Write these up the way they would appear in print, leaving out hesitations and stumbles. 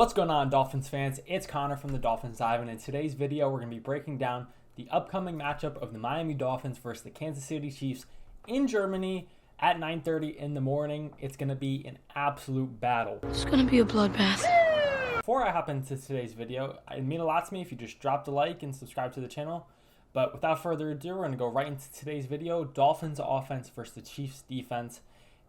What's going on, Dolphins fans? It's Connor from the Dolphins Dive, and in today's video, we're going to be breaking down the upcoming matchup of the Miami Dolphins versus the Kansas City Chiefs in Germany at 9:30 in the morning. It's going to be an absolute battle. It's going to be a bloodbath. Before I hop into today's video, it'd mean a lot to me if you just dropped a like and subscribe to the channel. But without further ado, we're going to go right into today's video. Dolphins offense versus the Chiefs defense.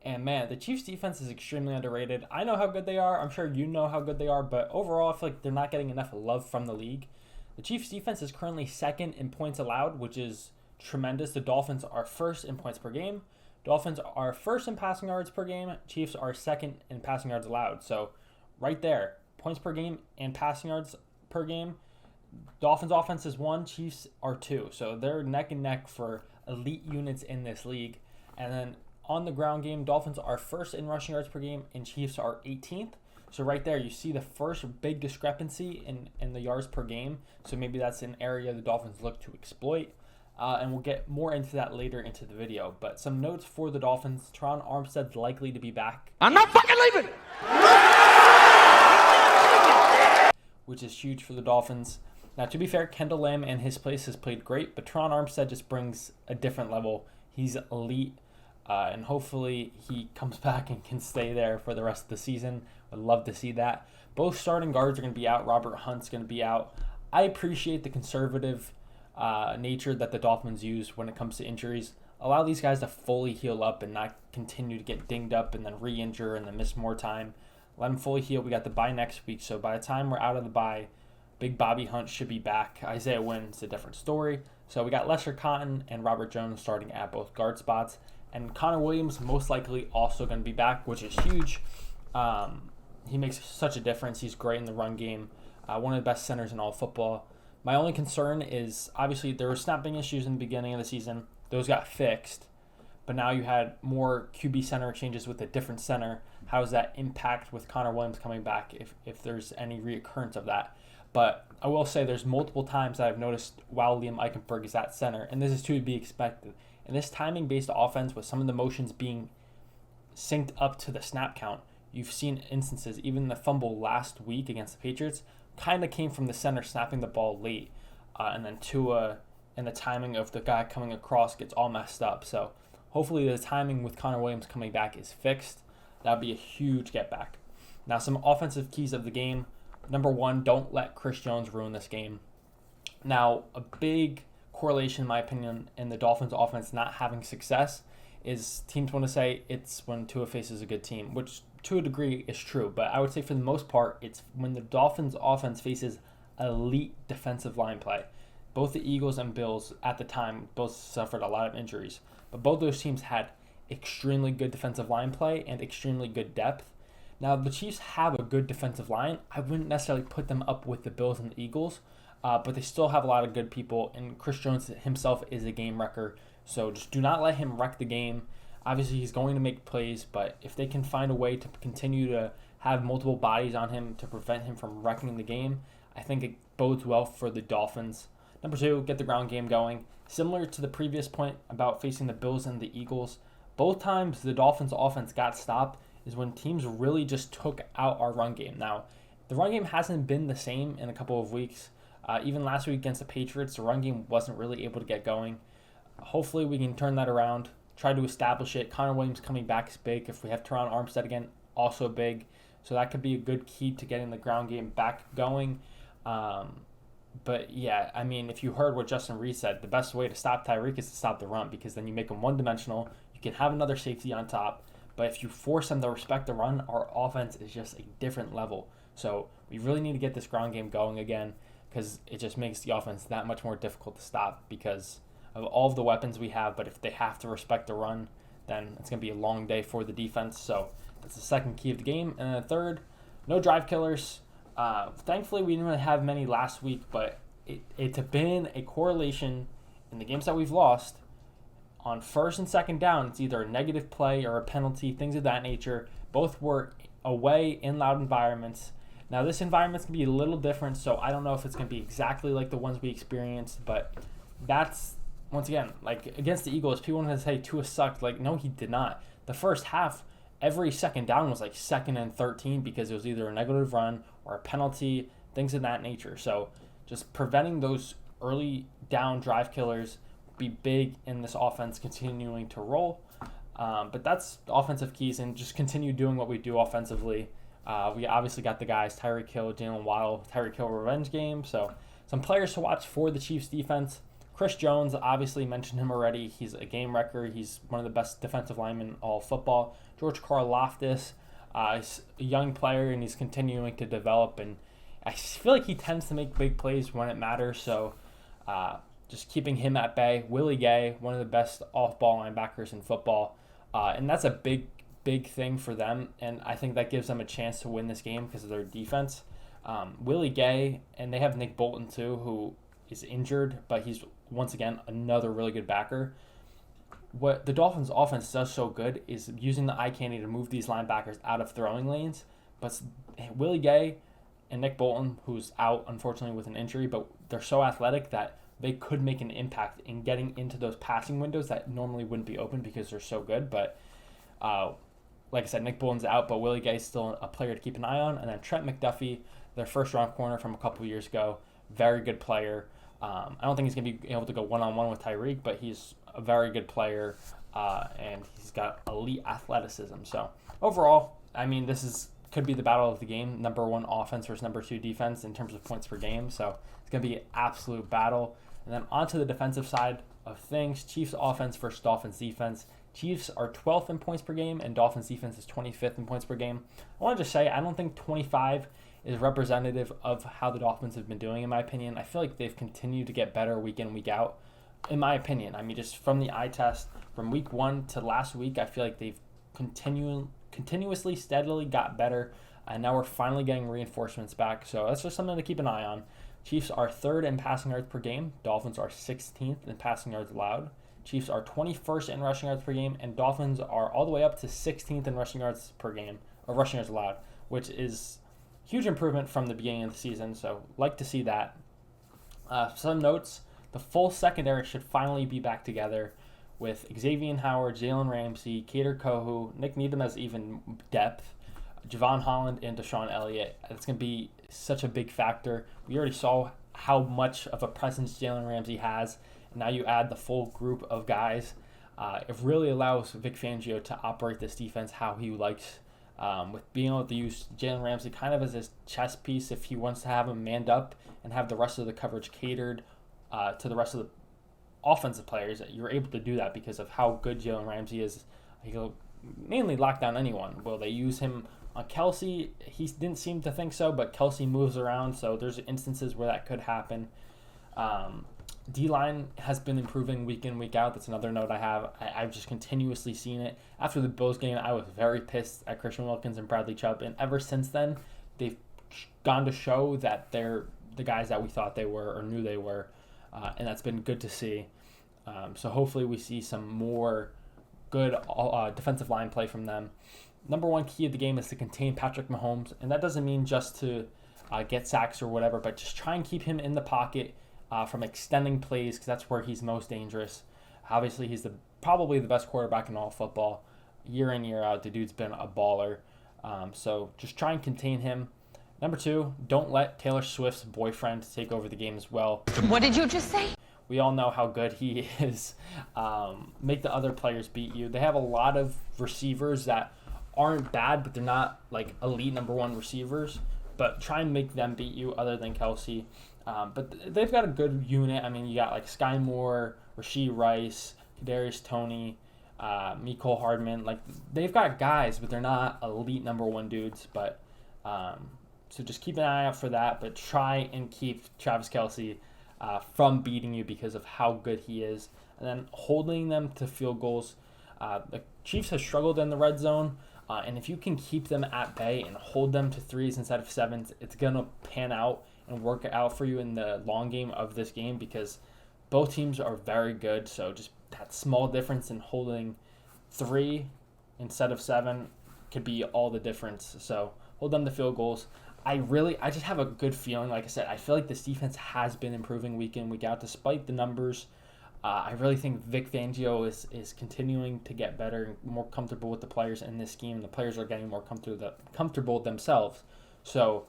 And man, the Chiefs defense is extremely underrated. I know how good they are. I'm sure you know how good they are. But overall, I feel like they're not getting enough love from the league. The Chiefs defense is currently second in points allowed, which is tremendous. The Dolphins are first in points per game. Dolphins are first in passing yards per game. Chiefs are second in passing yards allowed. So right there, points per game and passing yards per game. Dolphins offense is 1, Chiefs are 2. So they're neck and neck for elite units in this league. And then on the ground game, Dolphins are first in rushing yards per game and Chiefs are 18th. So right there, you see the first big discrepancy in the yards per game. So maybe that's an area the Dolphins look to exploit. And we'll get more into that later into the video. But some notes for the Dolphins. Teron Armstead's likely to be back. I'm not fucking leaving! Which is huge for the Dolphins. Now, to be fair, Kendall Lamb and his place has played great, but Teron Armstead just brings a different level. He's elite, and hopefully he comes back and can stay there for the rest of the season. Would love to see that. Both starting guards are going to be out. Robert Hunt's going to be out. I appreciate the conservative nature that the Dolphins use when it comes to injuries. Allow these guys to fully heal up and not continue to get dinged up and then re-injure and then miss more time. Let them fully heal. We got the bye next week, so by the time we're out of the bye, Big Bobby Hunt should be back. Isaiah Wynn's a different story. So we got Lester Cotton and Robert Jones starting at both guard spots. And Connor Williams most likely also going to be back, which is huge. He makes such a difference. He's great in the run game. One of the best centers in all football. My only concern is, obviously, there were snapping issues in the beginning of the season. Those got fixed. But now you had more QB center exchanges with a different center. How does that impact with Connor Williams coming back if there's any reoccurrence of that? But I will say there's multiple times that I've noticed while Liam Eichenberg is at center, and this is to be expected. And this timing-based offense with some of the motions being synced up to the snap count, you've seen instances, even the fumble last week against the Patriots, kind of came from the center snapping the ball late. And then Tua and the timing of the guy coming across gets all messed up. So hopefully the timing with Connor Williams coming back is fixed. That would be a huge get back. Now, some offensive keys of the game. Number 1, don't let Chris Jones ruin this game. Now, a big correlation, in my opinion, in the Dolphins offense not having success is teams want to say it's when Tua faces a good team, which to a degree is true. But I would say for the most part, it's when the Dolphins offense faces elite defensive line play. Both the Eagles and Bills at the time both suffered a lot of injuries. But both those teams had extremely good defensive line play and extremely good depth. Now, the Chiefs have a good defensive line. I wouldn't necessarily put them up with the Bills and the Eagles, but they still have a lot of good people, and Chris Jones himself is a game wrecker, so just do not let him wreck the game. Obviously, he's going to make plays, but if they can find a way to continue to have multiple bodies on him to prevent him from wrecking the game, I think it bodes well for the Dolphins. Number 2, get the ground game going. Similar to the previous point about facing the Bills and the Eagles, both times the Dolphins offense got stopped is when teams really just took out our run game. Now, the run game hasn't been the same in a couple of weeks. Even last week against the Patriots, the run game wasn't really able to get going. Hopefully we can turn that around, try to establish it. Connor Williams coming back is big. If we have Teron Armstead again, also big. So that could be a good key to getting the ground game back going. But yeah, I mean, if you heard what Justin Reed said, the best way to stop Tyreek is to stop the run, because then you make him one-dimensional. You can have another safety on top. But if you force them to respect the run, our offense is just a different level. So we really need to get this ground game going again, because it just makes the offense that much more difficult to stop because of all of the weapons we have. But if they have to respect the run, then it's going to be a long day for the defense. So that's the second key of the game. And then the third, no drive killers. Thankfully, we didn't really have many last week, but it's been a correlation in the games that we've lost. On first and second down, it's either a negative play or a penalty, things of that nature. Both were away in loud environments. Now, this environment's going to be a little different, so I don't know if it's going to be exactly like the ones we experienced, but that's, once again, like against the Eagles, people want to say Tua sucked. Like, no, he did not. The first half, every second down was like 2nd and 13 because it was either a negative run or a penalty, things of that nature. So just preventing those early down drive killers be big in this offense continuing to roll. But that's the offensive keys, and just continue doing what we do offensively. We obviously got the guys Tyreek Hill, Jalen Waddle, Tyreek Hill revenge game. So some players to watch for the Chiefs defense. Chris Jones, obviously mentioned him already. He's a game wrecker. He's one of the best defensive linemen in all of football. George Karlaftis, he's a young player, and he's continuing to develop. And I feel like he tends to make big plays when it matters. So just keeping him at bay. Willie Gay, one of the best off-ball linebackers in football. And that's a big thing for them. And I think that gives them a chance to win this game because of their defense. Willie Gay, and they have Nick Bolton too, who is injured, but he's once again another really good backer. What the Dolphins offense does so good is using the eye candy to move these linebackers out of throwing lanes. But Willie Gay and Nick Bolton, who's out unfortunately with an injury, but they're so athletic that they could make an impact in getting into those passing windows that normally wouldn't be open because they're so good. But like I said, Nick Bolton's out, but Willie Gay's still a player to keep an eye on. And then Trent McDuffie, their first-round corner from a couple years ago, very good player. I don't think he's going to be able to go one-on-one with Tyreek, but he's a very good player, and he's got elite athleticism. So overall, I mean, could be the battle of the game, number 1 offense versus number 2 defense in terms of points per game. So it's going to be an absolute battle. And then onto the defensive side of things, Chiefs offense versus Dolphins defense. Chiefs are 12th in points per game, and Dolphins defense is 25th in points per game. I want to just say, I don't think 25 is representative of how the Dolphins have been doing, in my opinion. I feel like they've continued to get better week in, week out, in my opinion. I mean, just from the eye test, from week 1 to last week, I feel like they've continuously, steadily got better, and now we're finally getting reinforcements back. So that's just something to keep an eye on. Chiefs are 3rd in passing yards per game. Dolphins are 16th in passing yards allowed. Chiefs are 21st in rushing yards per game, and Dolphins are all the way up to 16th in rushing yards per game, or rushing yards allowed, which is huge improvement from the beginning of the season. So like to see that. Some notes: the full secondary should finally be back together with Xavier Howard, Jalen Ramsey, Kader Kohu, Nick Needham has even depth, Javon Holland, and Deshaun Elliott. It's going to be such a big factor. We already saw how much of a presence Jalen Ramsey has. Now you add the full group of guys. It really allows Vic Fangio to operate this defense how he likes, with being able to use Jalen Ramsey kind of as his chess piece if he wants to have him manned up and have the rest of the coverage catered to the rest of the offensive players. You're able to do that because of how good Jalen Ramsey is. He'll mainly lock down anyone. Will they use him on Kelsey? He didn't seem to think so, but Kelsey moves around, so there's instances where that could happen. D-line has been improving week in, week out. That's another note I have. I've just continuously seen it. After the Bills game, I was very pissed at Christian Wilkins and Bradley Chubb, and ever since then, they've gone to show that they're the guys that we thought they were or knew they were, and that's been good to see. So hopefully we see some more good defensive line play from them. Number 1 key of the game is to contain Patrick Mahomes, and that doesn't mean just to get sacks or whatever, but just try and keep him in the pocket from extending plays, because that's where he's most dangerous. Obviously, he's probably the best quarterback in all football. Year in, year out, the dude's been a baller. So just try and contain him. Number 2, don't let Taylor Swift's boyfriend take over the game as well. What did you just say? We all know how good he is. Make the other players beat you. They have a lot of receivers that aren't bad, but they're not like elite number 1 receivers. But try and make them beat you other than Kelsey. But they've got a good unit. I mean, you got like Sky Moore, Rashee Rice, Kadarius Toney, Mecole Hardman. Like, they've got guys, but they're not elite number 1 dudes. But so just keep an eye out for that. But try and keep Travis Kelce from beating you because of how good he is. And then holding them to field goals. The Chiefs have struggled in the red zone. And if you can keep them at bay and hold them to 3s instead of 7s, it's going to pan out and work out for you in the long game of this game because both teams are very good. So just that small difference in holding 3 instead of 7 could be all the difference. So hold them to field goals. I just have a good feeling. Like I said, I feel like this defense has been improving week in, week out, despite the numbers. I really think Vic Fangio is continuing to get better and more comfortable with the players in this scheme. The players are getting more comfortable themselves. So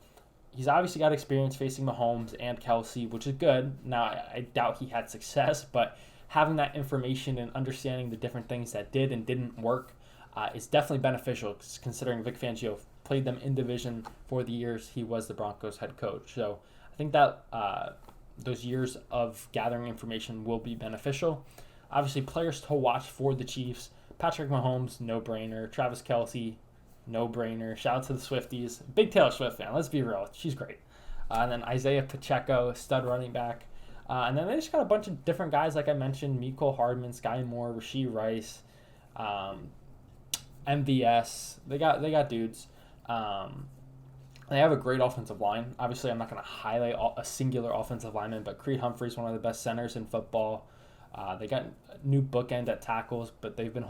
he's obviously got experience facing Mahomes and Kelsey, which is good. Now, I doubt he had success, but having that information and understanding the different things that did and didn't work is definitely beneficial, considering Vic Fangio played them in division for the years he was the Broncos head coach. So I think that those years of gathering information will be beneficial. Obviously, players to watch for the Chiefs: Patrick Mahomes, no-brainer. Travis Kelce, no-brainer. Shout out to the Swifties. Big Taylor Swift fan, let's be real. She's great. And then Isaiah Pacheco, stud running back. And then they just got a bunch of different guys, like I mentioned: Mecole Hardman, Sky Moore, Rashee Rice, MVS. They got dudes. They have a great offensive line. Obviously, I'm not going to highlight a singular offensive lineman, but Creed Humphrey's one of the best centers in football. They got a new bookend at tackles, but they've been